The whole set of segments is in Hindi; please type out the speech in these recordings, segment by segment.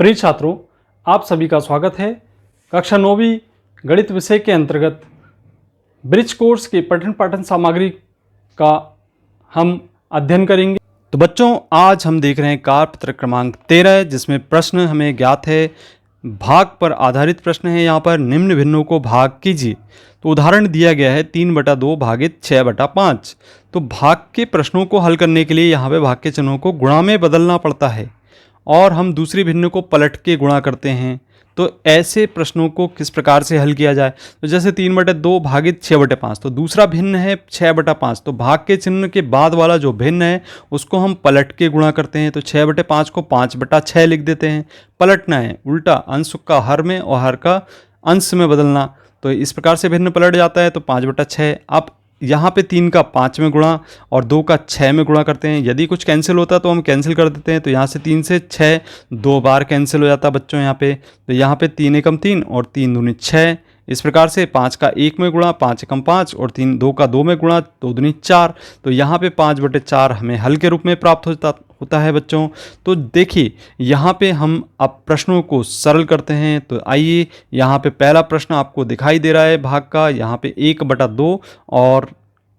प्रिय छात्रों, आप सभी का स्वागत है। कक्षा 9वीं गणित विषय के अंतर्गत ब्रिज कोर्स के पठन पाठन सामग्री का हम अध्ययन करेंगे। तो बच्चों, आज हम देख रहे हैं कार्यपत्र क्रमांक 13, जिसमें प्रश्न हमें ज्ञात है, भाग पर आधारित प्रश्न है। यहाँ पर निम्न भिन्नों को भाग कीजिए। तो उदाहरण दिया गया है 3/2 भागित 6/5। तो भाग के प्रश्नों को हल करने के लिए यहाँ पे भाग के चिन्हों को गुणा में बदलना पड़ता है और हम दूसरी भिन्न को पलट के गुणा करते हैं। तो ऐसे प्रश्नों को किस प्रकार से हल किया जाए? तो जैसे 3/2 भागित 6/5, तो दूसरा भिन्न है 6/5, तो भाग के चिन्ह के बाद वाला जो भिन्न है उसको हम पलट के गुणा करते हैं। तो 6/5 को 5/6 लिख देते हैं। पलटना है, उल्टा अंश का हर में और हर का अंश में बदलना। तो इस प्रकार से भिन्न पलट जाता है। तो 5/6। अब यहाँ पे 3 का 5 में गुणा और 2 का 6 में गुणा करते हैं। यदि कुछ कैंसिल होता है तो हम कैंसिल कर देते हैं। तो यहाँ से 3 से 6 2 बार कैंसिल हो जाता है बच्चों यहाँ पे। तो यहाँ पे 3 एकम 3 और 3 दूनी 6। इस प्रकार से 5 का 1 में गुणा, 5 एकम 5 और 2 का 2 में गुणा, 2 दूनी 4। तो यहाँ पे 5/4 हमें हल के रूप में प्राप्त होता है बच्चों। तो देखिए, यहाँ पे हम अब प्रश्नों को सरल करते हैं। तो आइए, यहाँ पे पहला प्रश्न आपको दिखाई दे रहा है भाग का। यहाँ पे 1/2 और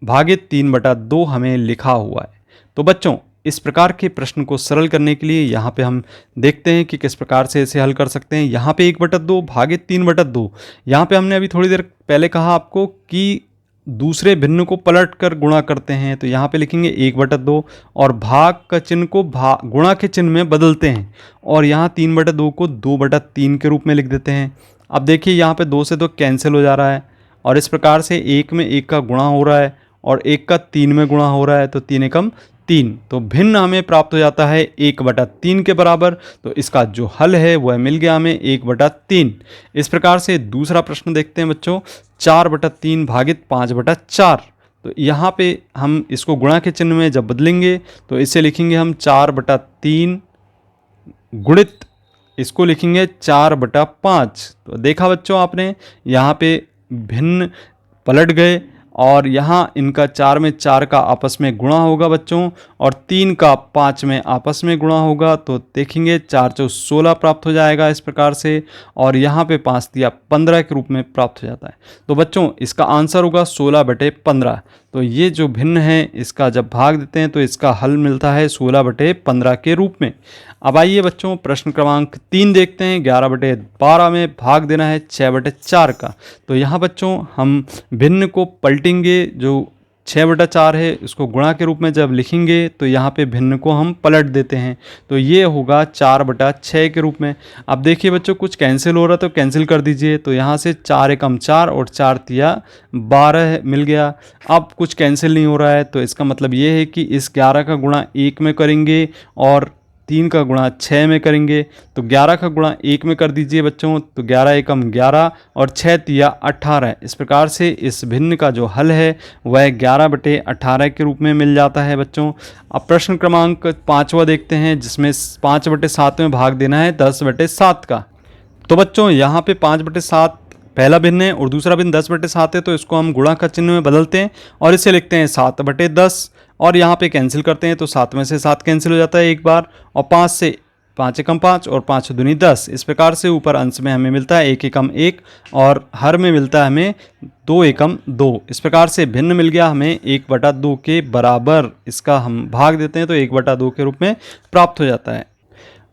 भागित 3/2 हमें लिखा हुआ है। तो बच्चों, इस प्रकार के प्रश्न को सरल करने के लिए यहाँ पे हम देखते हैं कि किस प्रकार से इसे हल कर सकते हैं। यहाँ पे 1/2 भागित 3/2, यहाँ पे हमने अभी थोड़ी देर पहले कहा आपको कि दूसरे भिन्न को पलट कर गुणा करते हैं। तो यहाँ पे लिखेंगे 1/2 और भाग का चिन्ह को गुणा के चिन्ह में बदलते हैं और यहाँ 3/2 को 2/3 के रूप में लिख देते हैं। अब देखिए, यहाँ पे 2 से 2 कैंसिल हो जा रहा है और इस प्रकार से 1 में 1 का गुणा हो रहा है और 1 का 3 में गुणा हो रहा है। तो 3 एकम 3। तो भिन्न हमें प्राप्त हो जाता है 1/3 के बराबर। तो इसका जो हल है वह मिल गया हमें 1/3। इस प्रकार से दूसरा प्रश्न देखते हैं बच्चों, 4/3 भागित 5/4। तो यहाँ पे हम इसको गुणा के चिन्ह में जब बदलेंगे तो इसे लिखेंगे हम 4/3 गुणित इसको लिखेंगे 4/5। तो देखा बच्चों आपने, यहाँ पे भिन्न पलट गए और यहाँ इनका 4 में 4 का आपस में गुणा होगा बच्चों और 3 का 5 में आपस में गुणा होगा। तो देखेंगे 4 चौक 16 प्राप्त हो जाएगा इस प्रकार से और यहाँ पे 5 दिया 15 के रूप में प्राप्त हो जाता है। तो बच्चों, इसका आंसर होगा 16/15। तो ये जो भिन्न है इसका जब भाग देते हैं तो इसका हल मिलता है 16/15 के रूप में। अब आइए बच्चों, प्रश्न क्रमांक 3 देखते हैं। 11/12 में भाग देना है 6/4 का। तो यहाँ बच्चों हम भिन्न को पलटेंगे। जो 6/4 है उसको गुणा के रूप में जब लिखेंगे तो यहाँ पे भिन्न को हम पलट देते हैं। तो ये होगा 4/6 के रूप में। अब देखिए बच्चों, कुछ कैंसिल हो रहा है तो कैंसिल कर दीजिए। तो यहाँ से 4 एकम 4 और 4 तिया 12 मिल गया। अब कुछ कैंसिल नहीं हो रहा है तो इसका मतलब ये है कि इस 11 का गुणा 1 में करेंगे और 3 का गुणा 6 में करेंगे। तो 11 का गुणा 1 में कर दीजिए बच्चों। तो 11 एकम 11 और 6 तिया 18। इस प्रकार से इस भिन्न का जो हल है वह 11/18 के रूप में मिल जाता है बच्चों। अब प्रश्न क्रमांक 5वां देखते हैं, जिसमें 5/7 में भाग देना है 10/7 का। तो बच्चों, यहाँ पे 5/7 पहला भिन्न है और दूसरा भिन्न 10/7 है। तो इसको हम गुणा का चिन्ह में बदलते हैं और इसे लिखते हैं 7/10 और यहाँ पे कैंसिल करते हैं। तो 7 में से 7 कैंसिल हो जाता है एक बार और 5 से 5 एकम 5 और 5 दूनी 10। इस प्रकार से ऊपर अंश में हमें मिलता है 1 एकम 1 और हर में मिलता है हमें 2 एकम 2। इस प्रकार से भिन्न मिल गया हमें 1/2 के बराबर। इसका हम भाग देते हैं तो 1/2 के रूप में प्राप्त हो जाता है।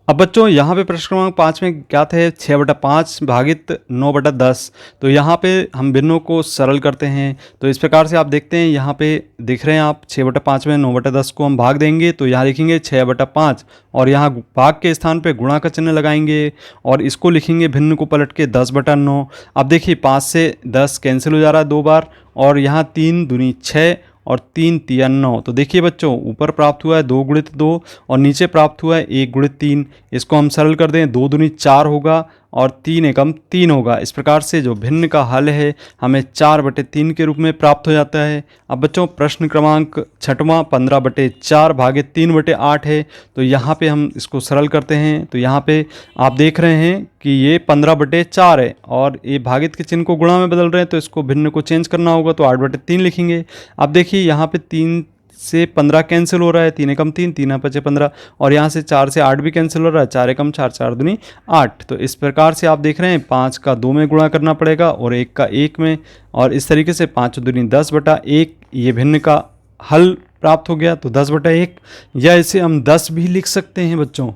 अब बच्चों, यहाँ पे प्रश्न क्रमांक 5 में क्या थे, 6/5 भागित 9/10। तो यहाँ पे हम भिन्नों को सरल करते हैं। तो इस प्रकार से आप देखते हैं, यहाँ पे दिख रहे हैं आप 6/5 में 9/10 को हम भाग देंगे। तो यहाँ लिखेंगे 6/5 और यहाँ भाग के स्थान पे गुणा का चिन्ह लगाएंगे और इसको लिखेंगे भिन्न को पलट के 10/9। अब देखिए 5 से 10 कैंसिल हो जा रहा है 2 बार और यहाँ 3 दूनी 6 और 3 तिया 9। तो देखिए बच्चों, ऊपर प्राप्त हुआ है 2 गुणित 2 और नीचे प्राप्त हुआ है 1 गुणित 3। इसको हम सरल कर दें, 2 दूनी 4 होगा और 3 एकम 3 होगा। इस प्रकार से जो भिन्न का हल है हमें 4/3 के रूप में प्राप्त हो जाता है। अब बच्चों, प्रश्न क्रमांक 6वां 15/4 भागित 3/8 है। तो यहाँ पे हम इसको सरल करते हैं। तो यहाँ पे आप देख रहे हैं कि ये 15/4 है और ये भागित के चिन्ह को गुणा में बदल रहे हैं। तो इसको भिन्न को चेंज करना होगा तो 8/3 लिखेंगे। अब देखिए, यहाँ पे 3 से 15 कैंसिल हो रहा है, 3 एकम 3, 3 5 15, और यहाँ से 4 से 8 भी कैंसिल हो रहा है, 4 एकम 4, 4 दूनी 8। तो इस प्रकार से आप देख रहे हैं 5 का 2 में गुणा करना पड़ेगा और 1 का 1 में, और इस तरीके से 5 दूनी 10/1 ये भिन्न का हल प्राप्त हो गया। तो 10/1, या इसे हम 10 भी लिख सकते हैं बच्चों।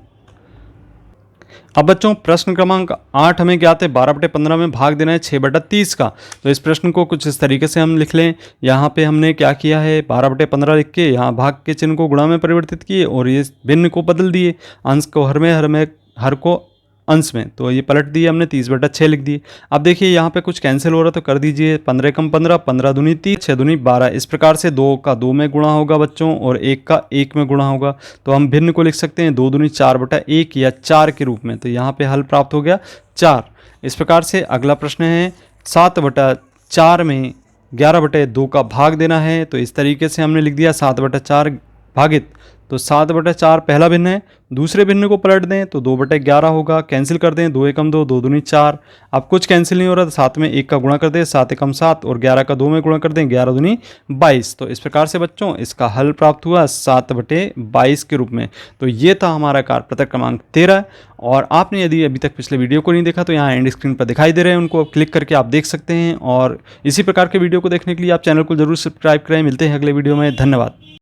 अब बच्चों प्रश्न क्रमांक 8 हमें ज्ञात है 12/15 में भाग देना है 6/30 का। तो इस प्रश्न को कुछ इस तरीके से हम लिख लें। यहाँ पे हमने क्या किया है, 12/15 लिख के यहाँ भाग के चिन्ह को गुणा में परिवर्तित किए और ये भिन्न को बदल दिए, अंश को हर को अंश में, तो ये पलट दिए हमने, 30/6 लिख दिए। अब देखिए यहाँ पे कुछ कैंसिल हो रहा है तो कर दीजिए, 15 एकम 15, 15 दूनी 30, 6 दूनी 12। इस प्रकार से 2 का 2 में गुणा होगा बच्चों और 1 का 1 में गुणा होगा। तो हम भिन्न को लिख सकते हैं 2 दूनी 4/1 या 4 के रूप में। तो यहाँ पे हल प्राप्त हो गया 4। इस प्रकार से अगला प्रश्न है 7/4 में 11/2 का भाग देना है। तो इस तरीके से हमने लिख दिया 7/4 भागित, तो 7/4 पहला भिन्न है, दूसरे भिन्न को पलट दें तो 2/11 होगा, कैंसिल कर दें, 2 एकम 2, 2 दूनी 4। अब कुछ कैंसिल नहीं हो रहा तो 7 में 1 का गुणा कर दें, 7 एकम 7, और 11 का 2 में गुणा कर दें, 11 दूनी 22। तो इस प्रकार से बच्चों इसका हल प्राप्त हुआ 7/22 के रूप में। तो ये था हमारा कार्यपत्रक क्रमांक 13। और आपने यदि अभी तक पिछले वीडियो को नहीं देखा तो यहाँ एंड स्क्रीन पर दिखाई दे रहे हैं, उनको क्लिक करके आप देख सकते हैं। और इसी प्रकार के वीडियो को देखने के लिए आप चैनल को जरूर सब्सक्राइब करें। मिलते हैं अगले वीडियो में, धन्यवाद।